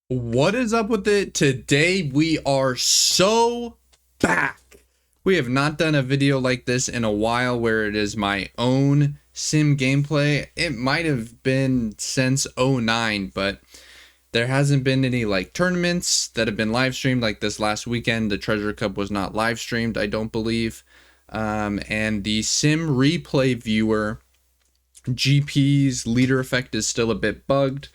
What is up with it? Today we are so back. We have not done a video like this in a while where it is my own sim gameplay. It might have been since '09, but there hasn't been any like tournaments that have been live streamed like this last weekend. The Treasure Cup was not live streamed, I don't believe. And the sim replay viewer GP's leader effect is still a bit bugged.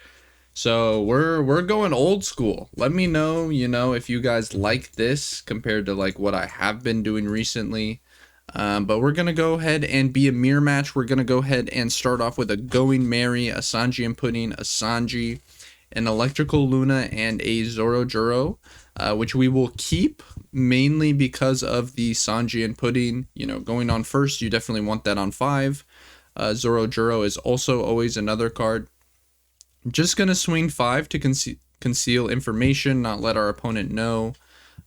So we're going old school. Let me know, if you guys like this compared to like what I have been doing recently. But we're gonna go ahead and be a mirror match. We're gonna go ahead and start off with a Going Merry, a Sanji and Pudding, a Sanji, an Electrical Luna, and a Zoro Juro, which we will keep mainly because of the Sanji and Pudding. Going on first, you definitely want that on 5. Zoro Juro is also always another card. Just going to swing 5 to conceal information, not let our opponent know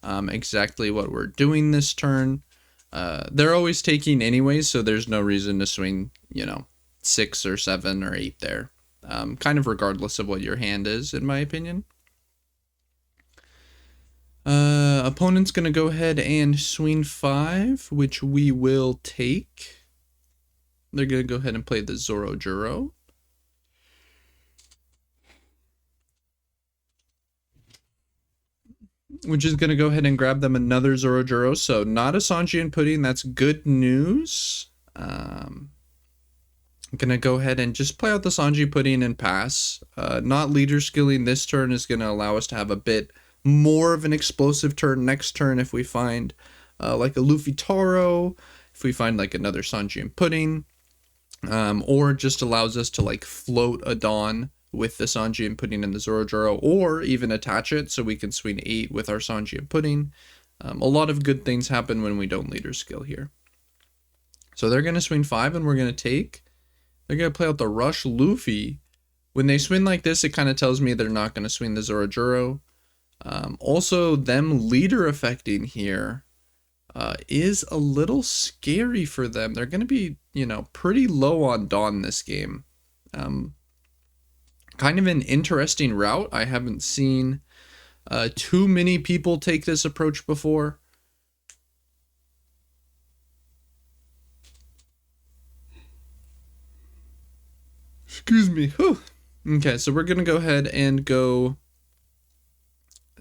exactly what we're doing this turn. They're always taking anyways, so there's no reason to swing, 6 or 7 or 8 there. Kind of regardless of what your hand is, in my opinion. Opponent's going to go ahead and swing 5, which we will take. They're going to go ahead and play the Zoro Juro. Which is going to go ahead and grab them another Zoro Juro. So not a Sanji and Pudding. That's good news. I'm going to go ahead and just play out the Sanji Pudding and pass. Not leader skilling this turn is going to allow us to have a bit more of an explosive turn next turn if we find like a Luffy Taro, if we find like another Sanji and Pudding, or just allows us to like float a Dawn with the Sanji and Pudding and the Zoro Juro, or even attach it so we can swing 8 with our Sanji and Pudding. A lot of good things happen when we don't leader skill here. So they're going to swing 5 and we're going to take. They're going to play out the Rush Luffy. When they swing like this, it kind of tells me they're not going to swing the Zoro Juro. Also, them leader affecting here is a little scary for them. They're going to be, pretty low on Dawn this game. Kind of an interesting route. I haven't seen too many people take this approach before. Excuse me. Whew. Okay, so we're going to go ahead and go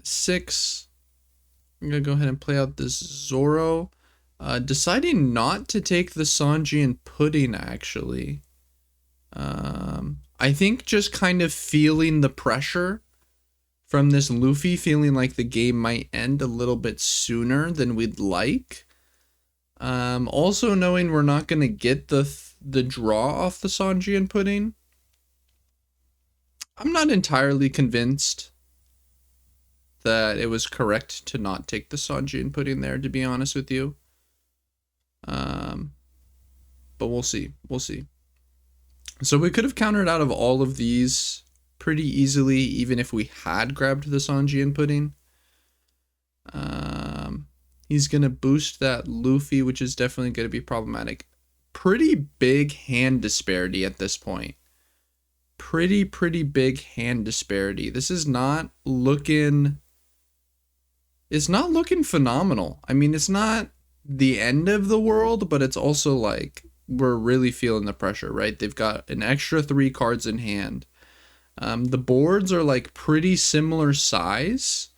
6. I'm going to go ahead and play out this Zoro. Deciding not to take the Sanji and Pudding, actually. I think just kind of feeling the pressure from this Luffy, feeling like the game might end a little bit sooner than we'd like. Also knowing we're not going to get the draw off the Sanji and Pudding. I'm not entirely convinced that it was correct to not take the Sanji and Pudding there, to be honest with you. But we'll see. We'll see. So we could have countered out of all of these pretty easily, even if we had grabbed the Sanji and Pudding. He's going to boost that Luffy, which is definitely going to be problematic. Pretty big hand disparity at this point. Pretty big hand disparity. This is not looking... It's not looking phenomenal. I mean, it's not the end of the world, but it's also like... we're really feeling the pressure, right? They've got an extra 3 cards in hand. The boards are like pretty similar size,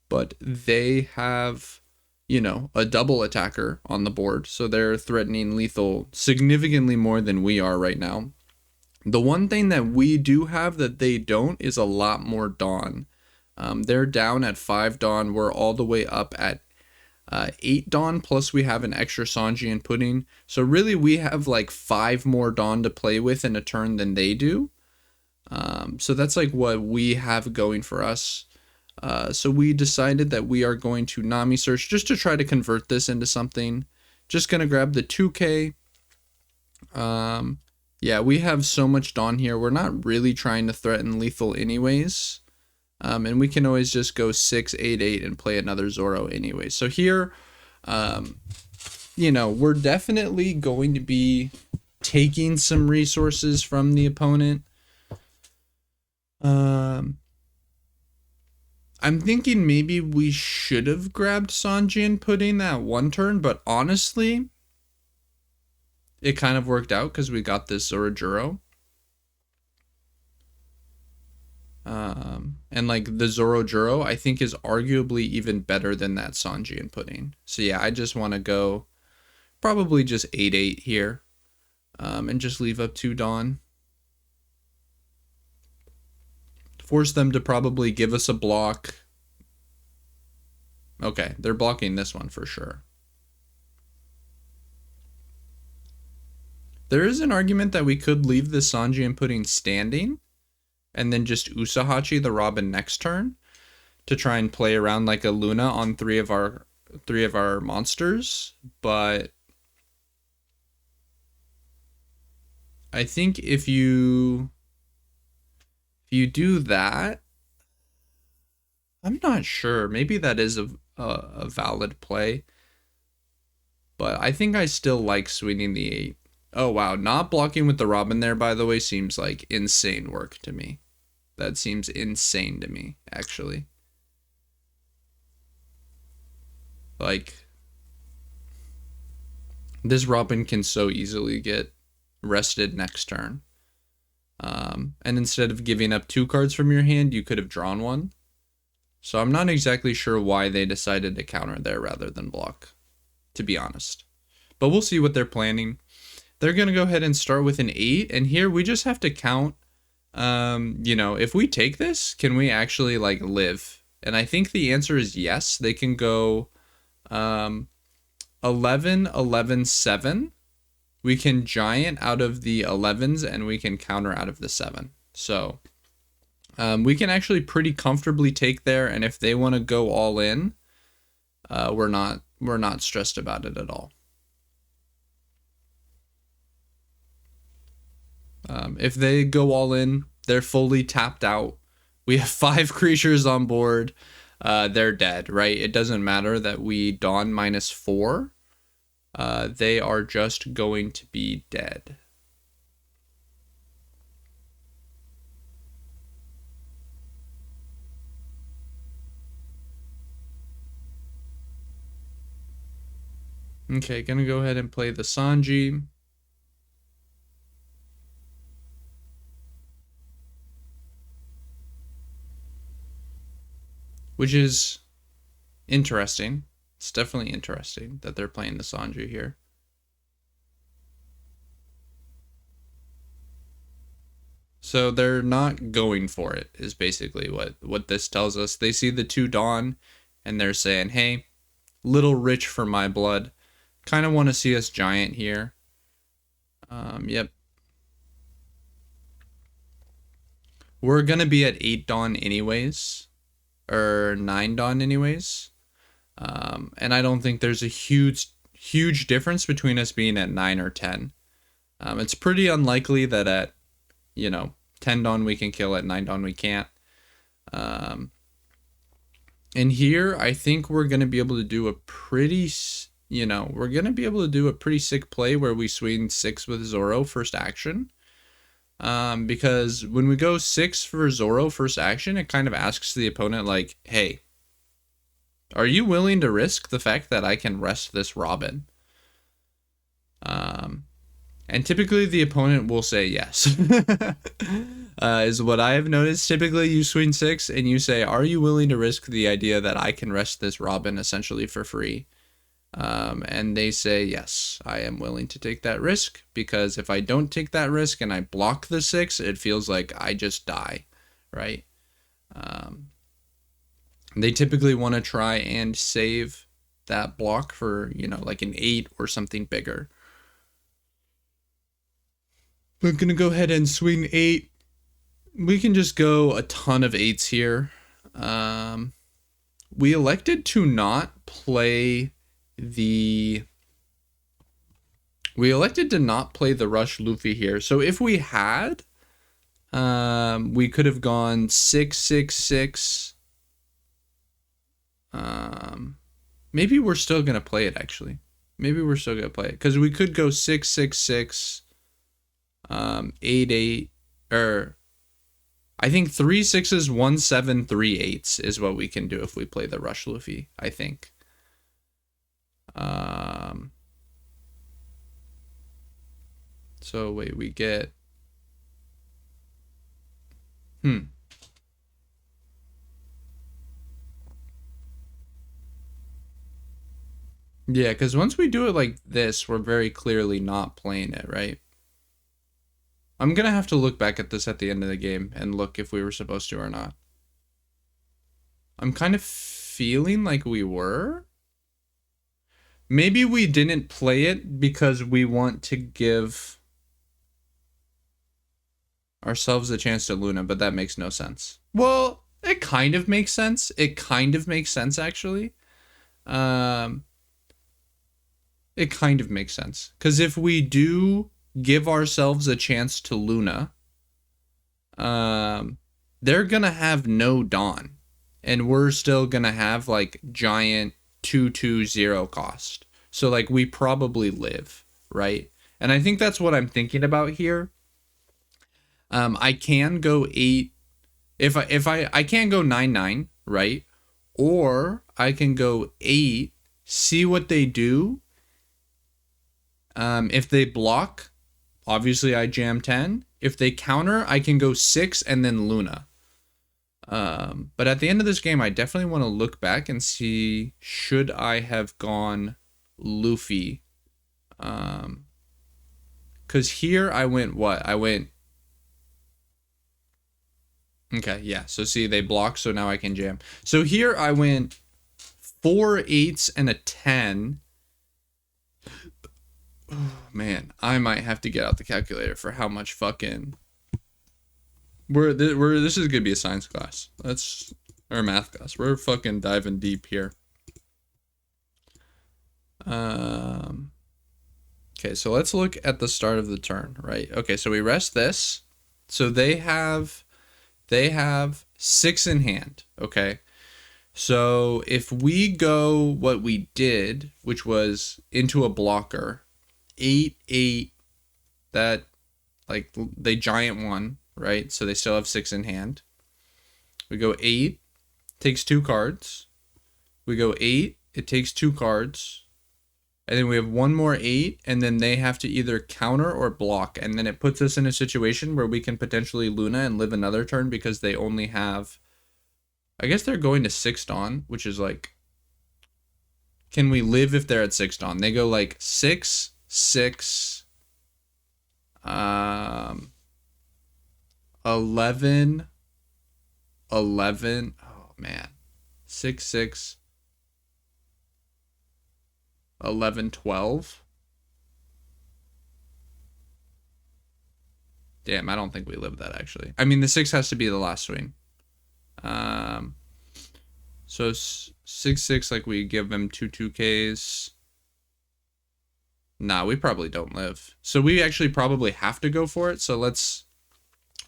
but they have, a double attacker on the board. So they're threatening lethal significantly more than we are right now. The one thing that we do have that they don't is a lot more Dawn. They're down at 5 Dawn. We're all the way up at 8 Dawn, plus we have an extra Sanji and Pudding. So really we have like 5 more Dawn to play with in a turn than they do. So that's like what we have going for us. So we decided that we are going to Nami search just to try to convert this into something. Just going to grab the 2K. Yeah, we have so much Dawn here. We're not really trying to threaten lethal anyways. And we can always just go 6, 8, 8 and play another Zoro anyway. So here, we're definitely going to be taking some resources from the opponent. I'm thinking maybe we should have grabbed Sanji and Pudding that one turn, but honestly, it kind of worked out because we got this Zorojuro. And like the Zorojuro, I think is arguably even better than that Sanji and Pudding. So yeah, I just want to go probably just 8-8 here. And just leave up 2 Dawn. Force them to probably give us a block. Okay, they're blocking this one for sure. There is an argument that we could leave the Sanji and Pudding standing and then just Usahachi the Robin next turn to try and play around like a Luna on three of our monsters, but I think if you do that, I'm not sure. Maybe that is a valid play, but I think I still like swinging the 8. Oh wow, not blocking with the Robin there, by the way, seems like insane work to me. That seems insane to me, actually. Like, this Robin can so easily get rested next turn. And instead of giving up 2 cards from your hand, you could have drawn 1. So I'm not exactly sure why they decided to counter there rather than block, to be honest. But we'll see what they're planning. They're going to go ahead and start with an 8. And here we just have to count, you know, if we take this, can we actually like live? And I think the answer is yes. They can go 11, 11, 7. We can giant out of the 11s and we can counter out of the 7. So we can actually pretty comfortably take there. And if they want to go all in, we're not stressed about it at all. If they go all in, they're fully tapped out. We have 5 creatures on board. They're dead, right? It doesn't matter that we Dawn -4. They are just going to be dead. Okay, gonna go ahead and play the Sanji. Which is interesting. It's definitely interesting that they're playing the Sanji here. So they're not going for it, is basically what this tells us. They see the 2 Dawn and they're saying, hey, little rich for my blood. Kind of want to see us giant here. Yep. We're going to be at 8 Dawn anyways. Or 9 Dawn anyways. And I don't think there's a huge difference between us being at 9 or 10. It's pretty unlikely that at, 10 Dawn we can kill, at 9 Dawn we can't. And here I think we're going to be able to do a pretty, we're going to be able to do a pretty sick play where we swing 6 with Zoro first action. Because when we go 6 for Zoro first action, it kind of asks the opponent like, hey, are you willing to risk the fact that I can rest this Robin? And typically the opponent will say yes. Is what I have noticed. Typically you swing 6 and you say, are you willing to risk the idea that I can rest this Robin essentially for free? And they say, yes, I am willing to take that risk, because if I don't take that risk and I block the 6, it feels like I just die, right? They typically want to try and save that block for, like an 8 or something bigger. We're going to go ahead and swing 8. We can just go a ton of 8s here. We elected to not play the Rush Luffy here. So if we had, we could have gone 6, 6, 6. Maybe we're still going to play it, actually. Maybe we're still going to play it, because we could go 6, 6, 6, 8, 8, or I think 3 6s, 1 7, 3 8s is what we can do if we play the Rush Luffy, I think. So wait, we get... Yeah, because once we do it like this, we're very clearly not playing it, right? I'm going to have to look back at this at the end of the game and look if we were supposed to or not. I'm kind of feeling like we were. Maybe we didn't play it because we want to give ourselves a chance to Luna, but that makes no sense. Well, it kind of makes sense. It kind of makes sense, actually. It kind of makes sense. Because if we do give ourselves a chance to Luna, they're going to have no Dawn. And we're still going to have, like, giant 2-2-0 cost. So, like, we probably live, right? And I think that's what I'm thinking about here. I can go 8... If I can go 9-9, right? Or I can go 8, see what they do. If they block, obviously I jam 10. If they counter, I can go 6 and then Luna. But at the end of this game, I definitely want to look back and see, should I have gone Luffy? Because here I went what? I went... Okay, yeah. So see, they block, so now I can jam. So here I went 4 8s and a 10. Oh, man, I might have to get out the calculator for how much fucking... This is gonna be a science class. Or math class. We're fucking diving deep here. Okay, so let's look at the start of the turn, right? Okay, so we rest this. So they have 6 in hand, okay? So if we go what we did, which was into a blocker, 8-8, that, like, they giant 1, right? So they still have 6 in hand. We go 8, takes 2 cards. We go 8, it takes 2 cards. And then we have 1 more 8, and then they have to either counter or block. And then it puts us in a situation where we can potentially Luna and live another turn because they only have... I guess they're going to 6 Dawn, which is like... Can we live if they're at 6 Dawn? They go like 6, 6, 11, 11. Oh, man. 6, 6, 11, 12. Damn, I don't think we live that, actually. I mean, the 6 has to be the last swing. So 6, 6, like we give them 2 2Ks. Nah, we probably don't live. So we actually probably have to go for it. So let's...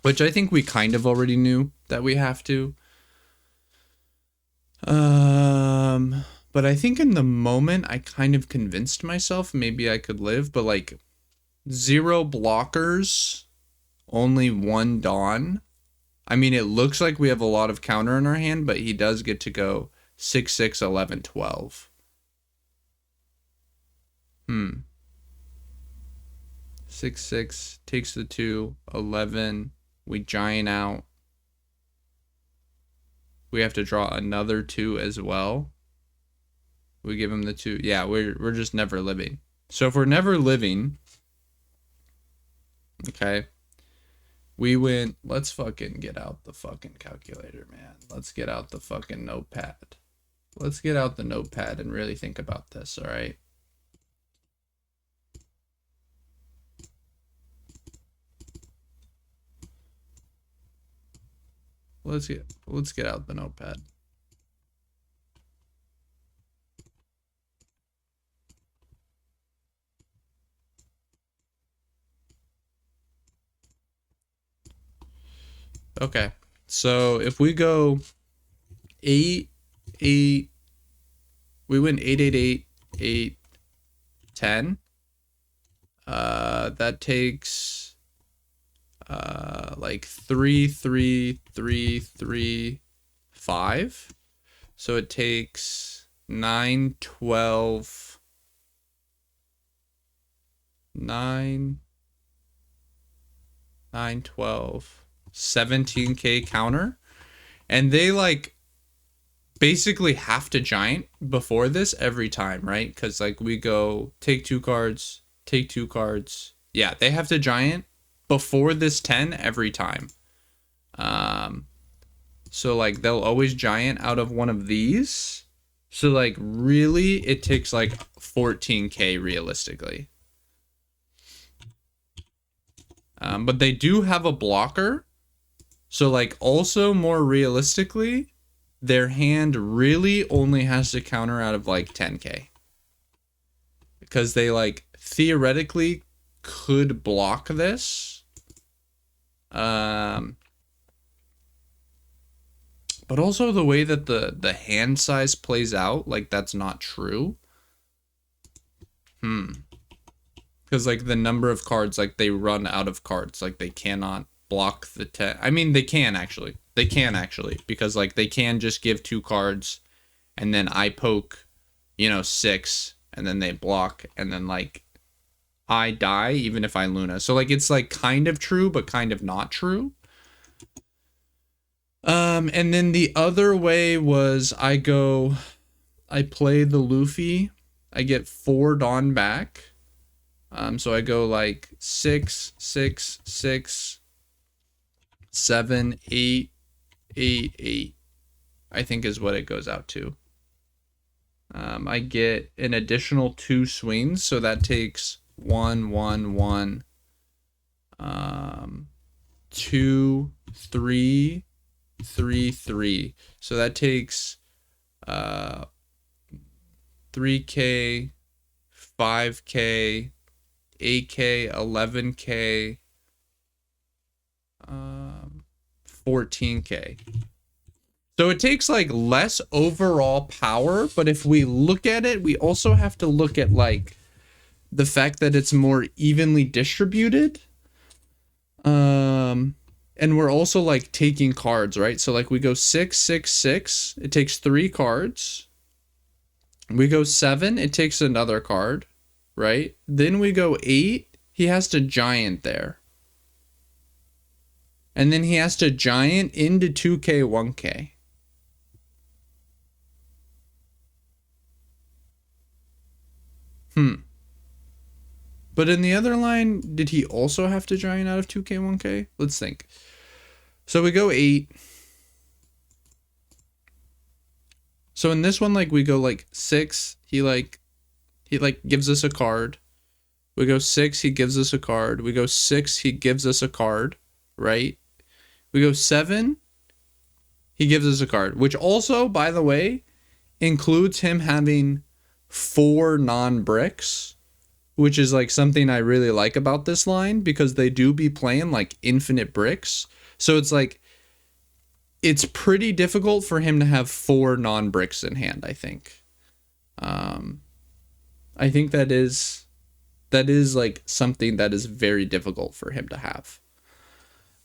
Which I think we kind of already knew that we have to. But I think in the moment I kind of convinced myself maybe I could live. But like 0 blockers, only 1 Dawn. I mean, it looks like we have a lot of counter in our hand, but he does get to go 6, 6, 11, 12. 6, 6, takes the 2, 11. We giant out. We have to draw another 2 as well. We give him the 2. Yeah, we're just never living. So if we're never living, okay, we went... Let's fucking get out the fucking calculator, man. Let's get out the fucking notepad. Let's get out the notepad and really think about this, all right? Let's get out the notepad. Okay, so if we go 8, 8, we went 8, 8, 8, 8, 10. That takes like 3, 3, 3, 3, 5. So it takes 9, 12, 9, 9, 12, 17k counter. And they like basically have to giant before this every time, right? Because like we go take 2 cards, take 2 cards. Yeah, they have to giant before this 10 every time. So like they'll always giant out of one of these. So like really it takes like 14k realistically. But they do have a blocker. So like also more realistically, their hand really only has to counter out of like 10k. Because they like theoretically could block this. But also the way that the hand size plays out, like that's not true. Because like the number of cards, like they run out of cards, like they cannot block the 10. I mean, they can actually. They can actually, because like they can just give 2 cards and then I poke, 6 and then they block and then like I die even if I Luna. So like it's like kind of true but kind of not true. And then the other way was I play the Luffy. I get 4 Dawn back. So I go like 6, 6, 6, 7, 8, 8, 8. I think is what it goes out to. I get an additional 2 swings, so that takes 1, 1, 1, 2, 3, 3, 3. So that takes 3k, 5k, 8k, 11k, 14k. So it takes like less overall power, but if we look at it, we also have to look at like the fact that it's more evenly distributed. And we're also like taking cards, right? So like we go 6, 6, 6. It takes 3 cards. We go 7. It takes another card, right? Then we go 8. He has to giant there. And then he has to giant into 2k, 1k. But in the other line, did he also have to giant out of 2k, 1k? Let's think. So we go 8. So in this one, like we go like 6. He gives us a card. We go 6. He gives us a card. We go 6. He gives us a card, right? We go 7. He gives us a card, which also, by the way, includes him having 4 non-bricks, which is like something I really like about this line because they do be playing like infinite bricks. So it's like, it's pretty difficult for him to have 4 non-bricks in hand, I think. I think that is like something that is very difficult for him to have.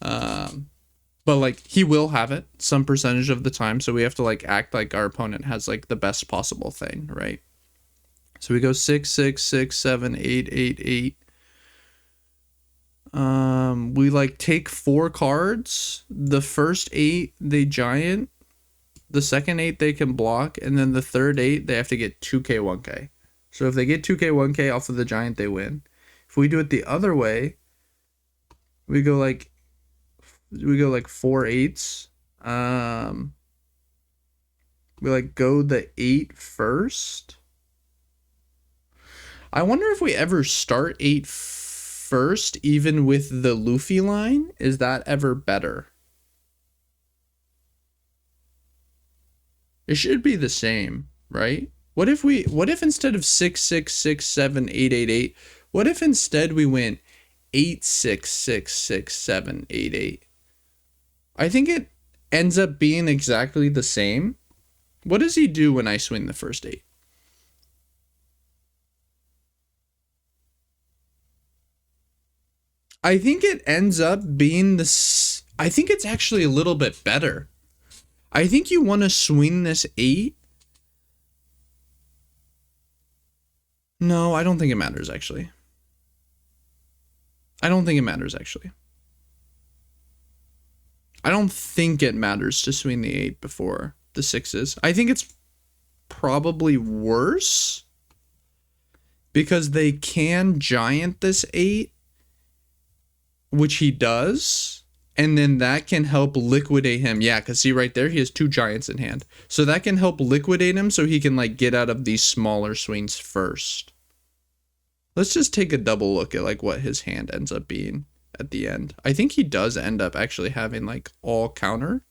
But like he will have it some percentage of the time, so we have to like act like our opponent has like the best possible thing, right? So we go 6, 6, 6, 7, 8, 8, 8. We like take 4 cards. The first 8 they giant, the second 8 they can block, and then the third 8 they have to get 2k, 1k. So if they get 2k, 1k off of the giant, they win. If we do it the other way, we go like 4 8s. We like go the 8 first. I wonder if we ever start 8 first, even with the Luffy line. Is that ever better? It should be the same, right? What if instead of 6, 6, 6, 7, 8, 8, 8, what if instead we went 8, 6, 6, 6, 7, 8, 8? I think it ends up being exactly the same. What does he do when I swing the first 8? I think it ends up being this. I think it's actually a little bit better. I think you want to swing this 8. No, I don't think it matters, actually. I don't think it matters, actually. I don't think it matters to swing the 8 before the 6s. I think it's probably worse because they can giant this 8, which he does, and then that can help liquidate him. Yeah, because see right there, he has 2 giants in hand. So that can help liquidate him so he can like get out of these smaller swings first. Let's just take a double look at like what his hand ends up being at the end. I think he does end up actually having like all counter.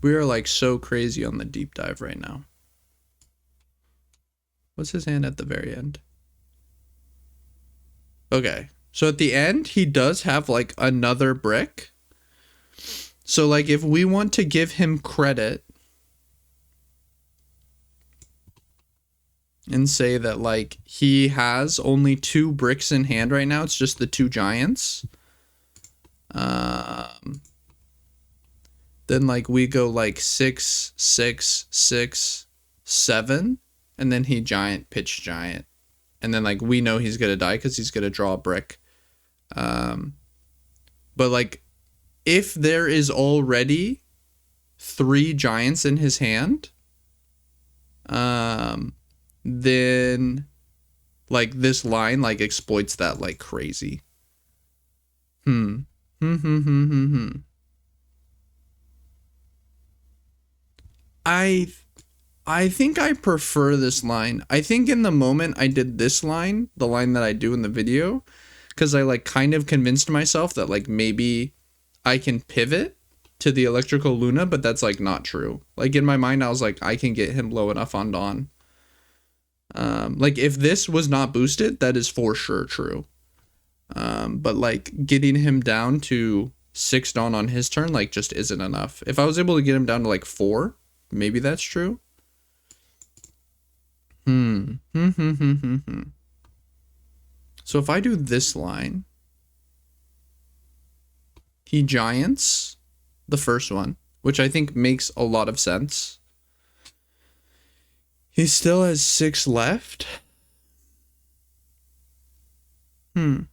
We are like so crazy on the deep dive right now. What's his hand at the very end? Okay. So at the end, he does have like another brick. So like if we want to give him credit and say that like he has only 2 bricks in hand right now, it's just the 2 giants. Then like we go like 6, 6, 6, 7, and then he giant, pitch giant. And then like we know he's gonna die because he's gonna draw a brick. But like if there is already 3 giants in his hand, then like this line like exploits that like crazy. I think I prefer this line. I think in the moment I did this line, the line that I do in the video, because I like kind of convinced myself that like maybe I can pivot to the electrical Luna, but that's like not true. Like in my mind, I was like, I can get him low enough on Dawn. Like if this was not boosted, that is for sure true. But like getting him down to 6 Dawn on his turn, like just isn't enough. If I was able to get him down to like 4, maybe that's true. So if I do this line, he giants the first one, which I think makes a lot of sense. He still has 6 left. I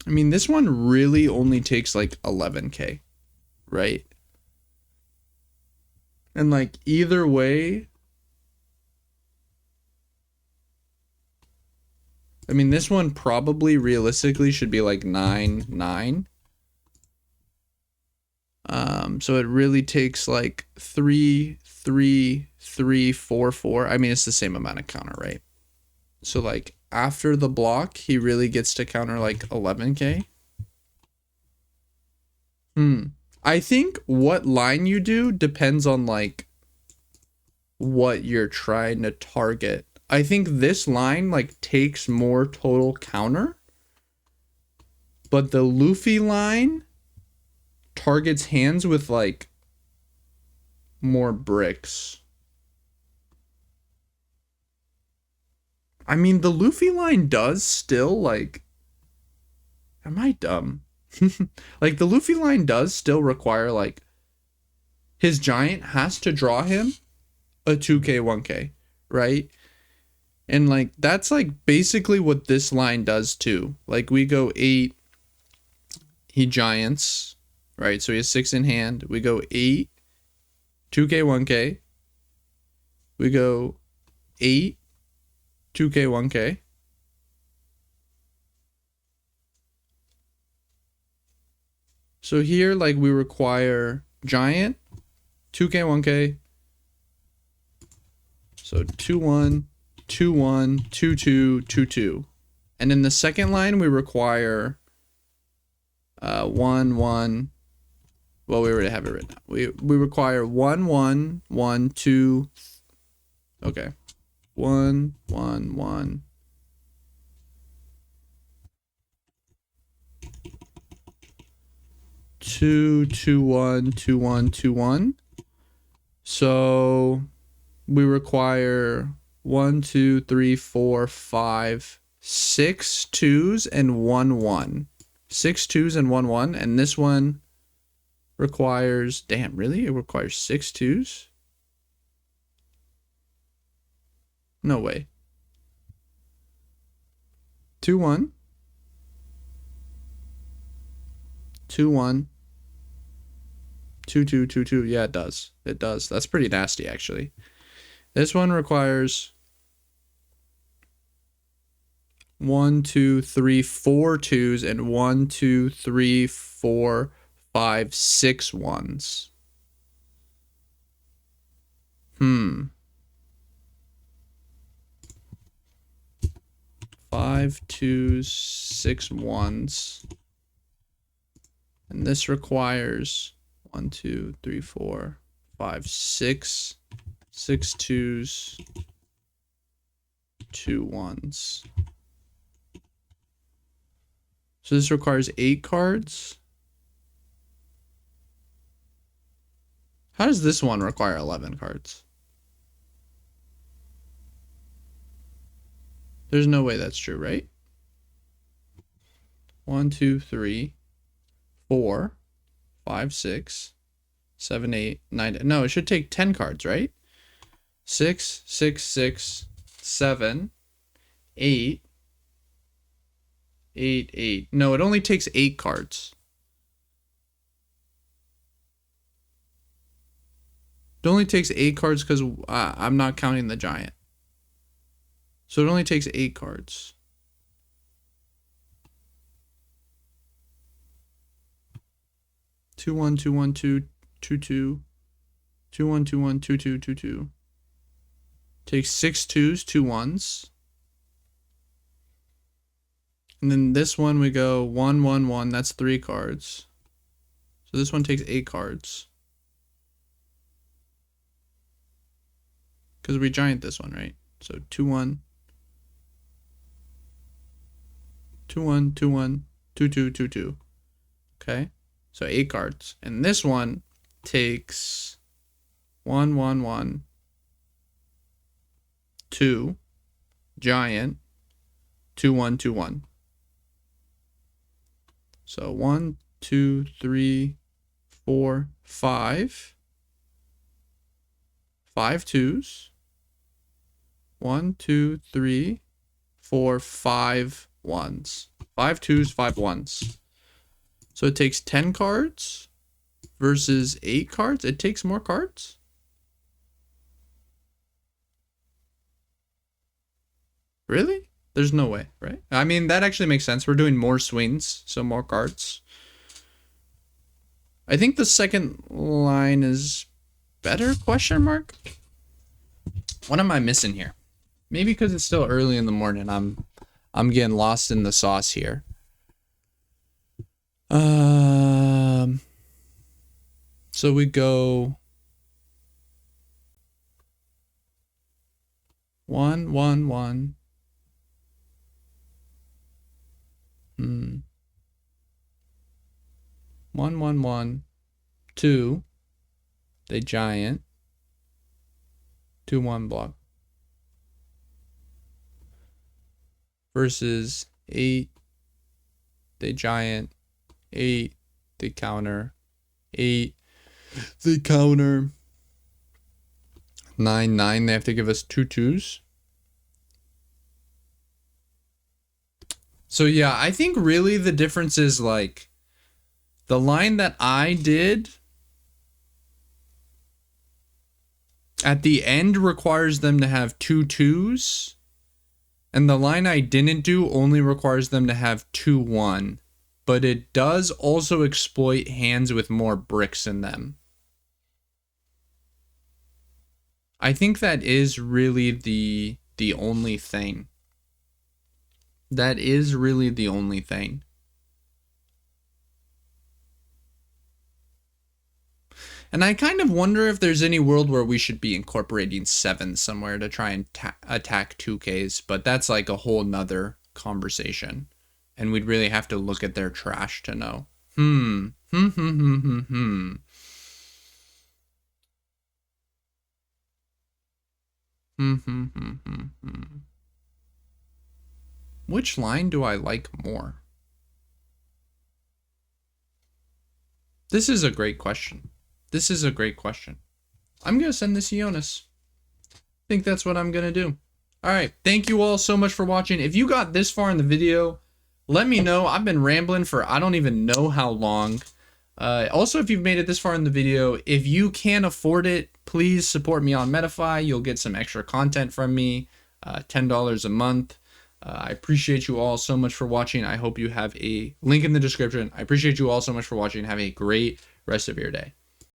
mean, this one really only takes like 11k, right? And like either way, I mean, this one probably realistically should be like 9, 9. So it really takes like 3, 3, 3, 4, 4. I mean, it's the same amount of counter, right? So like after the block, he really gets to counter like 11k. I think what line you do depends on like what you're trying to target. I think this line like takes more total counter, but the Luffy line targets hands with like more bricks. I mean, the Luffy line does still like, am I dumb? Like the Luffy line does still require like his giant has to draw him a 2k 1k, right? And like that's like basically what this line does too. Like we go 8, he giants, right? So he has 6 in hand. We go 8, 2k 1k. We go 8, 2k 1k. So here like we require giant, 2k 1k. So 2 1, 2 1, 2 2, 2 2. And in the second line we require 1 1 Well, we already have it written down. We require 1 1 1 2. Okay. 1 1 1. 2 2 1 2 1 2 1. So we require 1 2 3 4 5 6 twos and 1 1. 6 twos and 1 1, and this one requires, damn, really? It requires 6 twos? No way. 2 1 2 1 2 2 2 2. Yeah, it does. It does. That's pretty nasty, actually. This one requires 1 2 3 4 twos and 1 2 3 4 5 6 ones. 5 twos, 6 ones. And this requires 1 2 3 4 5 6 6 twos, 2 ones. So this requires 8 cards. How does this one require 11 cards? There's no way that's true, right? 1 2 3 4 5 6 7 8 9. No, it should take 10 cards, right? 6 6 6 7 8 8 8. No, it only takes 8 cards. It only takes 8 cards because I'm not counting the giant. So it only takes 8 cards. Two one two one two two two 2 1 2 1 2 2 2 2. Takes 6 twos, 2 ones. And then this one we go 1 1 1. That's 3 cards. So this one takes 8 cards. Because we giant this one, right? So 2 1 2 1 2 1 2 2 2 2. Okay. So 8 cards. And this one takes 1 1 1 2 giant 2 1 2 1. So 1 2 3 4 5 5 twos. 1 2 3 4 5 ones. 5 twos, 5 ones. So it takes 10 cards versus 8 cards. It takes more cards. Really? There's no way, right? I mean, that actually makes sense. We're doing more swings, so more cards. I think the second line is better, question mark? What am I missing here? Maybe because it's still early in the morning. I'm getting lost in the sauce here. So we go 1 1 1. 1 1 1 2. They giant 2 1 block. Versus 8. They giant 8. They counter 8. They counter 9 9. They have to give us 2 twos. So yeah, I think really the difference is like the line that I did at the end requires them to have 2 twos, and the line I didn't do only requires them to have 2 1, but it does also exploit hands with more bricks in them. I think that is really the only thing. That is really the only thing. And I kind of wonder if there's any world where we should be incorporating 7 somewhere to try and attack 2Ks, but that's like a whole nother conversation. And we'd really have to look at their trash to know. Which line do I like more? This is a great question. This is a great question. I'm going to send this to Jonas. I think that's what I'm going to do. All right. Thank you all so much for watching. If you got this far in the video, let me know. I've been rambling for I don't even know how long. Also, if you've made it this far in the video, if you can afford it, please support me on Metafy. You'll get some extra content from me, $10 a month. I appreciate you all so much for watching. I hope you have a link in the description. I appreciate you all so much for watching. Have a great rest of your day.